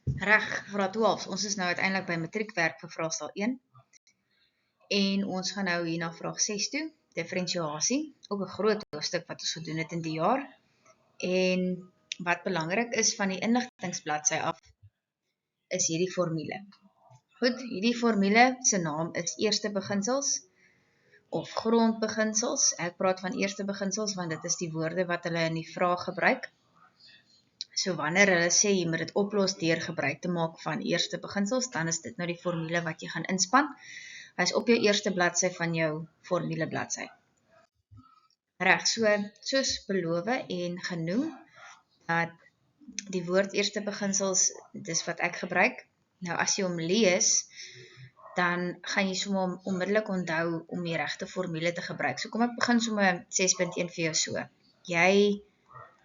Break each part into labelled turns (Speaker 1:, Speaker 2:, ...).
Speaker 1: Reg, graad 12. Ons is nou uiteindelik by matriekwerk vir vraestel 1. En ons gaan nou hier na vraag 6 toe, differentiasie, ook 'n groot hoofstuk wat ons gedoen het in die jaar. En wat belangrik is van die inligtingsbladsy af, is hierdie formule. Goed, hierdie formule se naam is eerste beginsels of grondbeginsels. Ek praat van eerste beginsels want dit is die woorde wat hulle in die vraag gebruik. So wanneer hulle sê jy moet dit oplos deur gebruik te maak van eerste beginsels, dan is dit nou die formule wat jy gaan inspan. Hy is op jou eerste bladsy van jou formule bladsy. Reg, soos beloof en genoem, dat die woord eerste beginsels, dis wat ek gebruik. Nou as jy hom lees, dan gaan jy sommer onmiddellik onthou om die regte formule te gebruik. So kom ek begin sommer 6.1 vir jou so. Jy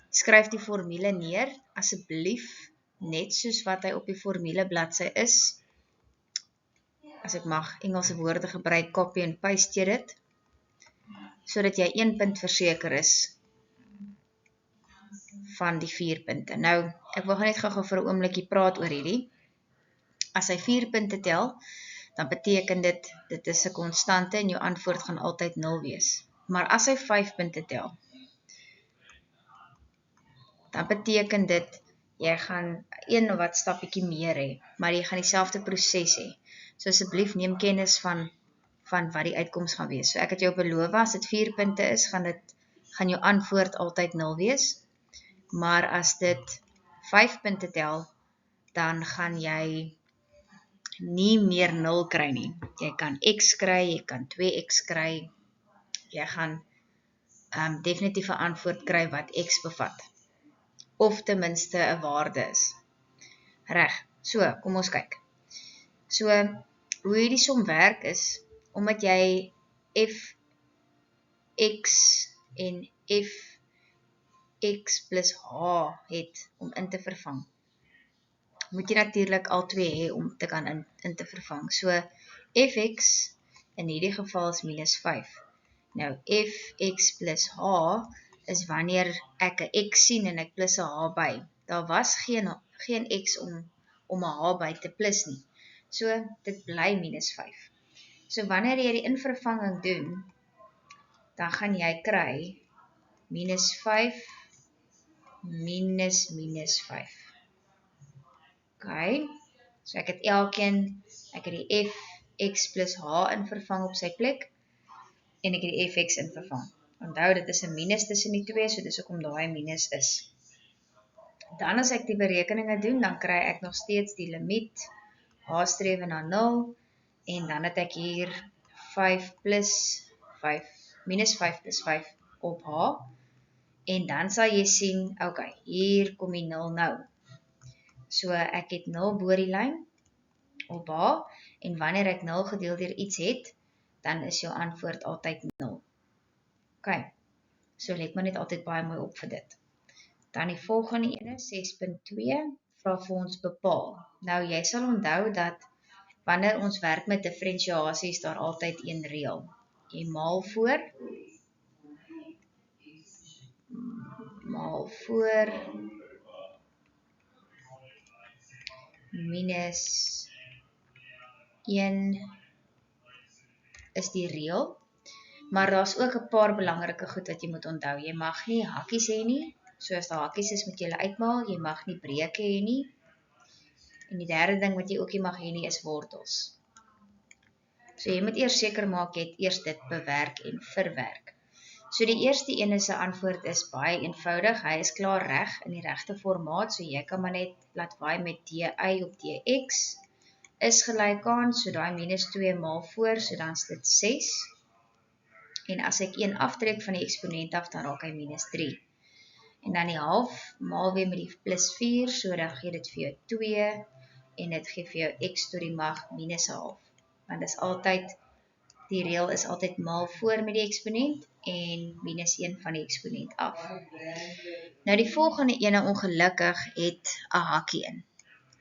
Speaker 1: skryf die formule neer, asseblief net soos wat hy op die formule bladsy is. As ek mag Engelse woorde gebruik, copy en paste jy dit, sodat jy 1 punt verseker is van die 4 punte. Nou, ek wil net gou vir 'n oombliekie praat oor hierdie. As hy 4 punte tel, dan beteken dit is 'n konstante en jou antwoord gaan altyd 0 wees. Maar as hy 5 punte tel, dan beteken dit, jy gaan een wat stappietjie meer hê, maar jy gaan dieselfde proses hê. So asseblief neem kennis van wat die uitkoms gaan wees. So ek het jou beloof, as dit 4 punte is, gaan jou antwoord altyd 0 wees. Maar as dit 5 punte tel, dan gaan jy nie meer 0 kry nie. Jy kan x kry, jy kan 2x kry, jy gaan definitief 'n antwoord kry wat x bevat. Of ten minste 'n waarde is. Reg, so, kom ons kyk. So, hoe hierdie som werk is, omdat jy fx en fx plus h het om in te vervang, moet jy natuurlik al twee hê om te kan in te vervang. So, fx in hierdie geval is minus 5. Nou, fx plus h is wanneer ek 'n x sien en ek plus 'n h by. Daar was geen x om 'n h by te plus nie. So, dit bly minus 5. So, wanneer jy die invervanging doen, dan gaan jy kry minus 5 minus minus 5. Okay, so ek het die fx plus h in vervang op sy plek, en ek het die fx in vervang. Onthou, dit is 'n minus tussen die twee, so dis hoekom daai minus is. Dan as ek die berekeninge doen, dan kry ek nog steeds die limiet h strewe na 0, en dan het ek hier 5 plus 5, minus 5 plus 5 op h, en dan sal jy sien, okay, hier kom die 0 nou. So ek het 0 bo die lyn op h, en wanneer ek 0 gedeel deur iets het, dan is jou antwoord altyd 0. Okay, so let maar net altyd baie mooi op vir dit. Dan die volgende ene, 6.2, vra vir ons bepaal. Nou jy sal onthou dat wanneer ons werk met differentiasie, is daar altyd een reël. Jy maal voor, minus 1 is die reël, maar daar is ook 'n paar belangrike goed wat jy moet onthou. Jy mag nie hakkies hê nie, so as daar hakkies is moet jy hulle uitmaal, jy mag nie breuke hê nie, en die derde ding wat jy ook nie mag hê nie is wortels. So jy moet eers seker maak jy het eers dit bewerk en verwerk. So die eerste ene se antwoord is baie eenvoudig, hy is klaar reg in die regte formaat, so jy kan maar net laat waai met dy op dx, is gelyk aan, so daai minus 2 maal voor, so dan is dit 6, en as ek 1 aftrek van die eksponent af, dan raak hy minus 3. En dan die half, maal weer met die plus 4, so dan gee dit vir jou 2, en dit gee vir jou x tot die mag minus 1 half. Want dis altyd, die reël is altyd maal voor met die eksponent, en minus 1 van die eksponent af. Nou die volgende ene ongelukkig het 'n hakkie in.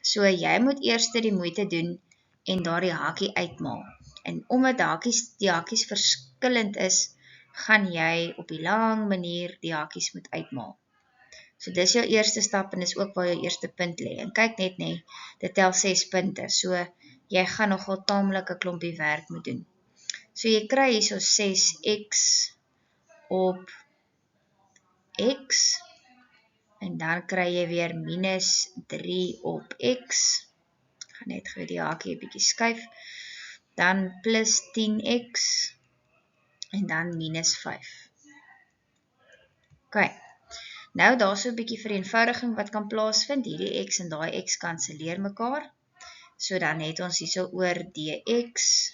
Speaker 1: So jy moet eers die moeite doen, en daar die hakkie uitmaal. En omdat die hakkies verskillend is, gaan jy op die lang manier die hakkies moet uitmaal. So dis jou eerste stap en dis ook waar jou eerste punt lê. En kyk net nie, dit tel 6 punte. So jy gaan nogal taamlik 'n klompie werk moet doen. So jy kry hierso 6x op x en dan kry jy weer minus 3 op x. Ek gaan net gou die hakie 'n bietjie skuif. Dan plus 10x en dan minus 5. OK. Nou daar so 'n bietjie vereenvoudiging wat kan plaasvind. Hierdie x en daai x kanselleer mekaar. So dan het ons hierso oor dx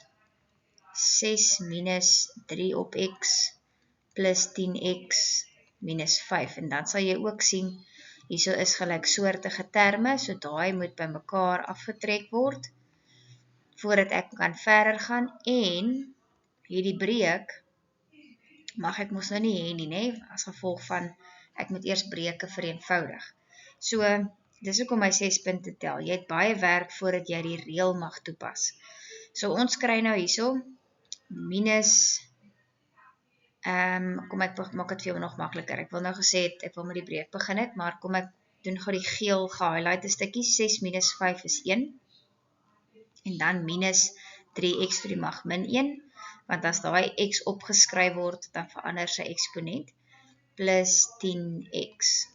Speaker 1: 6 minus 3 op x plus 10x minus 5. En dan sal jy ook sien, hierso is gelyksoortige terme, so daai moet by mekaar afgetrek word, voordat ek kan verder gaan, en hierdie breek, mag ek mos nou nie hê nie, né? As gevolg van, ek moet eers breuke vereenvoudig. So, dis hoekom my 6 punte tel. Jy het baie werk voordat jy die reël mag toepas. So, ons kry nou hierso, minus, kom ek maak dit vir jou nog makliker. Ek wil nou gesê het, ek wil met die breek begin het, maar kom ek doen gou die geel gehighlighte stukkie. 6 minus 5 is 1. En dan minus 3x to die mag min 1. Want as daai x opgeskryf word, dan verander sy eksponent. Plus 10x.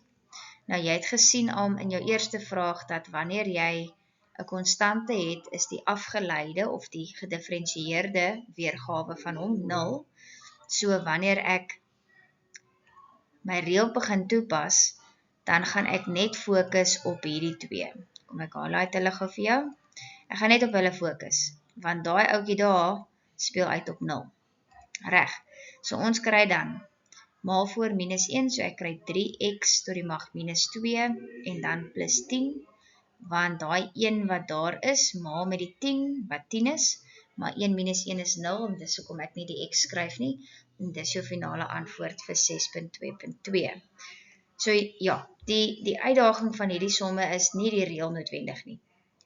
Speaker 1: Nou jy het gesien al in jou eerste vraag, dat wanneer jy 'n konstante het, is die afgeleide of die gedifferentieerde weergawe van hom 0. So wanneer ek my reël begin toepas, dan gaan ek net fokus op hierdie 2. Kom ek highlight hulle gou vir jou. Ek gaan net op hulle fokus, want daai ouetjie daar speel uit op 0. Reg. So ons kry dan maal voor minus 1, so ek kry 3x tot die mag minus 2 en dan plus 10, want daai 1 wat daar is, maal met die 10, wat 10 is, maar 1 minus 1 is 0, en dis hoekom ek nie die x skryf nie, en dis jou finale antwoord vir 6.2.2. So ja, die uitdaging van hierdie somme is nie die reël noodwendig nie.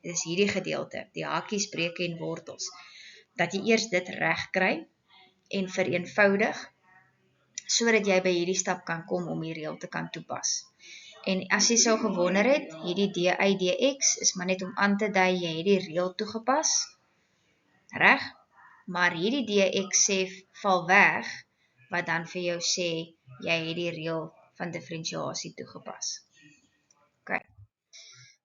Speaker 1: Dit is hierdie gedeelte, die hakies, breuke en wortels, dat jy eers dit reg kry en vereenvoudig, sodat jy by hierdie stap kan kom om die reël te kan toepas. En as jy sou gewonder het, hierdie dy dx is maar net om aan te dui jy het die reël toegepas, reg? Maar hierdie dx sê val weg, wat dan vir jou sê jy het die reël van differentiasie toegepas. OK.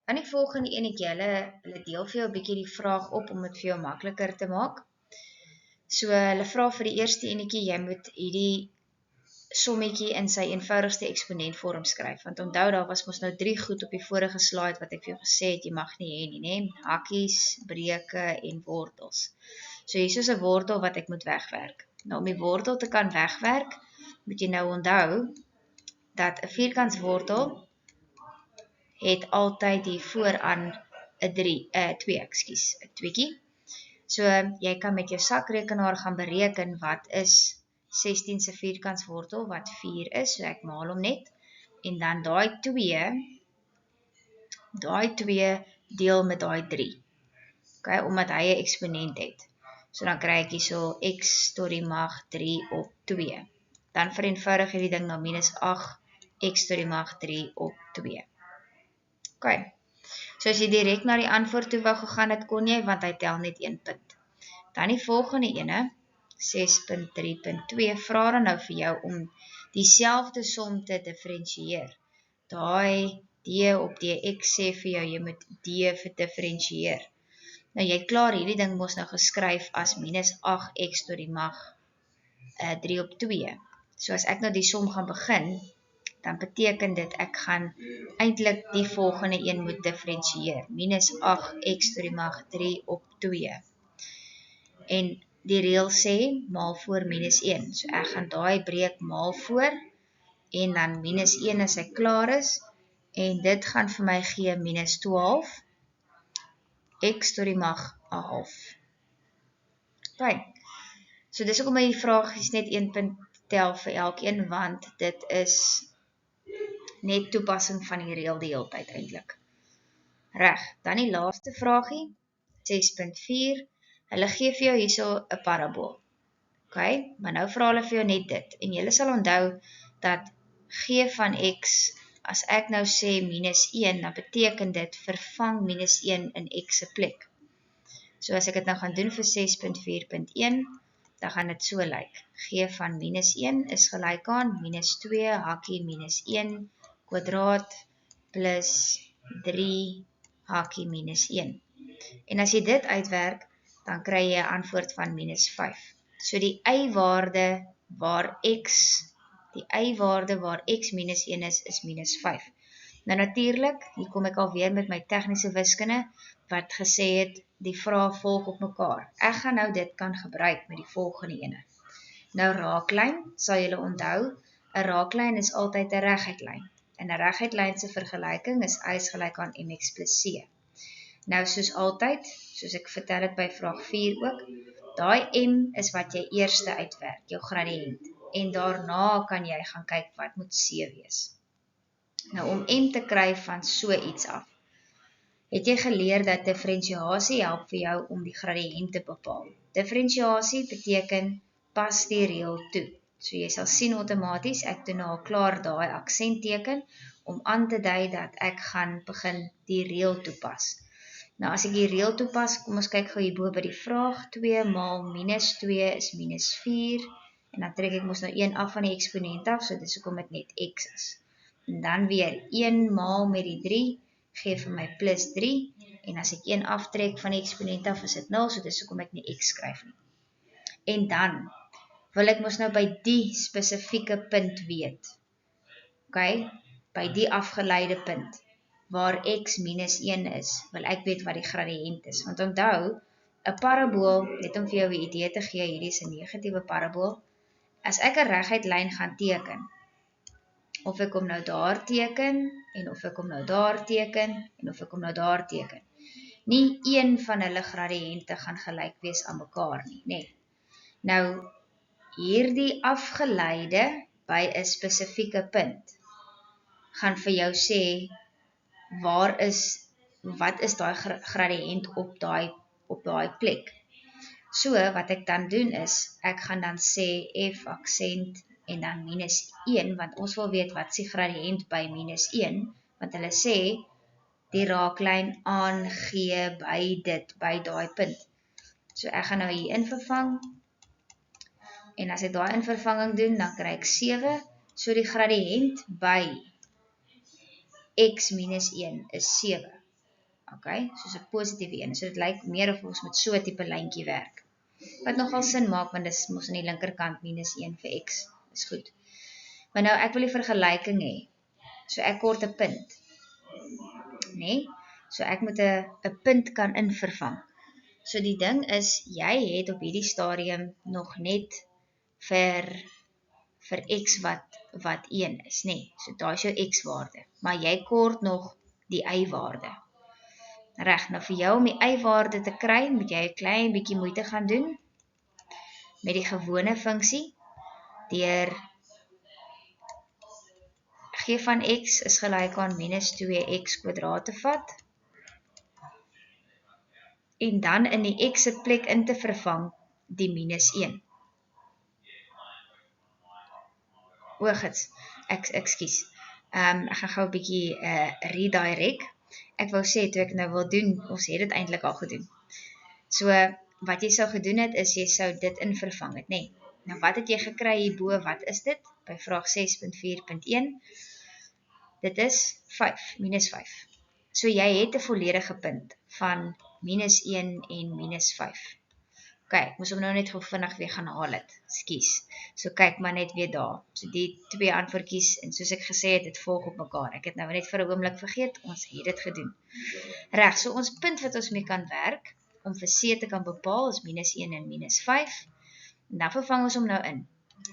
Speaker 1: Dan die volgende enetjie, hulle deel vir jou 'n bietjie die vraag op om dit vir jou makliker te maak. So hulle vra vir die eerste enetjie, jy moet hierdie sommetjie in sy eenvoudigste eksponentvorm skryf. Want onthou, daar was mos nou 3 goed op die vorige slide wat ek vir jou gesê het, jy mag nie hê nie, né? Hakkies, breuke en wortels. So hier is 'n wortel wat ek moet wegwerk. Nou om die wortel te kan wegwerk, moet jy nou onthou dat 'n vierkantswortel het altyd hier vooraan 'n 'n tweekie. So jy kan met jou sakrekenaar gaan bereken wat is 16 se vierkantswortel wat 4 is, so ek maal hom net, en dan daai 2 deel met daai 3, okay, omdat hy 'n eksponent het. So dan kry ek hierso x tot die mag 3 op 2. Dan vereenvoudig jy die ding na minus 8 x tot die mag 3 op 2. Okay. So as jy direk na die antwoord toe wou gegaan het, kon jy, want hy tel net 1 punt. Dan die volgende ene, 6.3.2, vra dan nou vir jou om dieselfde som te differentieer. Daai d op dx sê vir jou, jy moet d verdifferentieer. Nou jy het klaar hierdie ding mos nou geskryf as minus 8x tot die mag 3 op 2. So as ek nou die som gaan begin, dan beteken dit ek gaan eintlik die volgende een moet differentieer. Minus 8x tot die mag 3 op 2. En die reël sê, maal voor minus 1. So ek gaan daai breek maal voor, en dan minus 1 as ek klaar is, en dit gaan vir my gee minus 12, x tot die mag 1/2. Okay. So dis ook om die vraag is net 1 punt tel vir elkeen, want dit is net toepassing van die reël die hele tyd eintlik. Reg, dan die laaste vraagie, 6.4, hulle gee vir jou hierso 'n parabool. Okay, maar nou vra hulle vir jou net dit, en julle sal onthou dat g van x as ek nou sê minus 1, dan beteken dit vervang minus 1 in x se plek. So as ek dit nou gaan doen vir 6.4.1, dan gaan dit so lyk. G van minus 1 is gelyk aan minus 2 hakkie minus 1 kwadraat plus 3 hakkie minus 1. En as jy dit uitwerk, dan kry jy 'n antwoord van minus 5. So die y-waarde waar x minus 1 is minus 5. Nou natuurlik, hier kom ek alweer met my tegniese wiskunde, wat gesê het, die vrae volg op mekaar. Ek gaan nou dit kan gebruik met die volgende ene. Nou raaklyn, sal julle onthou, 'n raaklyn is altyd 'n reguit lyn. En 'n reguit lyn se vergelyking is y is gelyk aan mx plus c. Nou soos altyd, soos ek vertel het by vraag 4 ook, daai m is wat jy eerste uitwerk, jou gradiënt. En daarna kan jy gaan kyk wat moet c wees. Nou om m te kry van so iets af, het jy geleer dat diferensiasie help vir jou om die gradiënt te bepaal. Diferensiasie beteken pas die reël toe. So jy sal sien outomaties, ek doen nou al klaar daai aksentteken om aan te dui dat ek gaan begin die reël toepas. Nou as ek die reël toepas, kom ons kyk gou hierbo by die vraag, 2 maal minus 2 is minus 4, en dan trek ek mos nou 1 af van die eksponent af, so dis hoekom dit net x is. En dan weer 1 maal met die 3, gee vir my plus 3, en as ek 1 aftrek van die eksponent af, is dit 0, so dis hoekom ek nie x skryf nie. En dan wil ek mos nou by die spesifieke punt weet. OK, by die afgeleide punt, waar x minus 1 is, wil ek weet wat die gradiënt is. Want onthou, 'n parabool, net om vir jou 'n idee te gee, hierdie is 'n negatiewe parabool. As ek 'n reguit lyn gaan teken, of ek hom nou daar teken, en of ek hom nou daar teken, en of ek hom nou daar teken. Nie een van hulle gradiënte gaan gelyk wees aan mekaar nie, nê. Nou, hierdie afgeleide by 'n spesifieke punt, gaan vir jou sê, wat is daai gradiënt op daai plek. So, wat ek dan doen is, ek gaan dan sê f aksent en dan minus 1, want ons wil weet wat is die gradiënt by minus 1, want hulle sê, die raaklyn aangee by daai punt. So ek gaan nou hier in vervang, en as ek daai invervanging doen, dan kry ek 7, so die gradiënt by x minus 1 is 7. OK, soos 'n positiewe 1, so dit lyk meer of ons met so 'n tipe lyntjie werk. Wat nogal sin maak, want dis mos aan die linkerkant minus 1 vir x, is goed. Maar nou, ek wil die vergelyking hê, so ek kort 'n punt, nee? So ek moet 'n punt kan invervang. So die ding is, jy het op hierdie stadium nog net vir x wat 1 is, nee. So daar is jou x-waarde, maar jy kort nog die y-waarde. Reg, nou vir jou om die y-waarde te kry, moet jy 'n klein bietjie moeite gaan doen met die gewone funksie, deur g van x is gelyk aan minus 2x kwadraat te vat, en dan in die x se plek in te vervang die minus 1. Oogits, ekskuus. Ek gaan gou 'n bietjie redirect. Ek wou sê, toe ek nou wil doen, ons het dit eintlik al gedoen. So, wat jy sou gedoen het, is jy sou dit in vervang het, nee. Nou, wat het jy gekry hierbo, wat is dit? By vraag 6.4.1, dit is 5, minus 5. So, jy het 'n volledige punt van minus 1 en minus 5. OK, ek moes hom nou net gou vinnig weer gaan haal het, skus. So, kyk maar net weer daar. So, die twee antwoordjies, en soos ek gesê het, dit volg op mekaar. Ek het nou net vir 'n oomblik vergeet, ons het dit gedoen. Reg, so ons punt wat ons mee kan werk, om vir c te kan bepaal, is minus 1 en minus 5. En dan vervang ons hom nou in.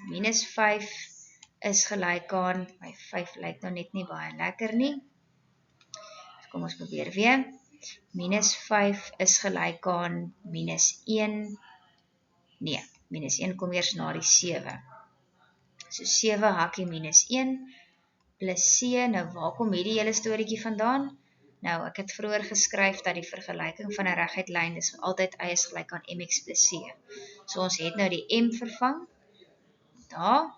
Speaker 1: Minus 5 is gelyk aan, my 5 lyk nou net nie baie lekker nie. So, kom ons probeer weer. Minus 5 is gelyk aan minus 1, nee, minus 1 kom eers na die 7. So 7 hakkie minus 1, plus c, nou waar kom hierdie hele storieetjie vandaan? Nou, ek het vroeër geskryf dat die vergelyking van 'n reguit lyn is altyd y is gelyk aan mx plus c. So ons het nou die m vervang, daar,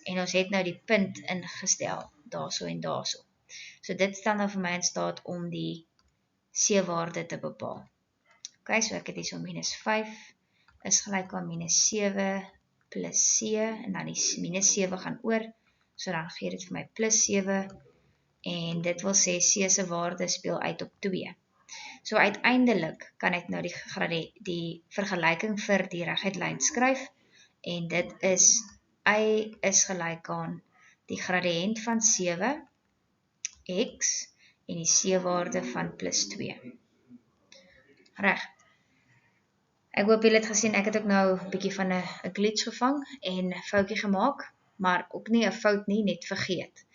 Speaker 1: en ons het nou die punt ingestel, daarso en daarso. So dit stel nou vir my in staat om die C-waarde te bepaal. Ok, so ek het hier so minus 5 is gelyk aan minus 7 plus C, en dan die minus 7 gaan oor, so dan gee dit vir my plus 7, en dit wil sê C se waarde speel uit op 2. So uiteindelik kan ek nou die vergelyking vir die reguitlyn skryf, en dit is y is gelyk aan die gradiënt van 7, x, en die C-waarde van plus 2. Reg. Ek hoop julle het gesien, ek het ook nou 'n bietjie van 'n glitch gevang en 'n foutjie gemaak, maar ook nie 'n fout nie, net vergeet.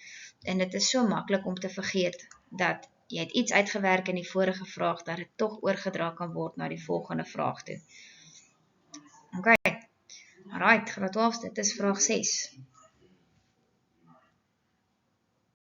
Speaker 1: En dit is so maklik om te vergeet dat jy het iets uitgewerk in die vorige vraag, dat dit tog oorgedra kan word na die volgende vraag toe. Ok, alright, graad 12, dit is vraag 6.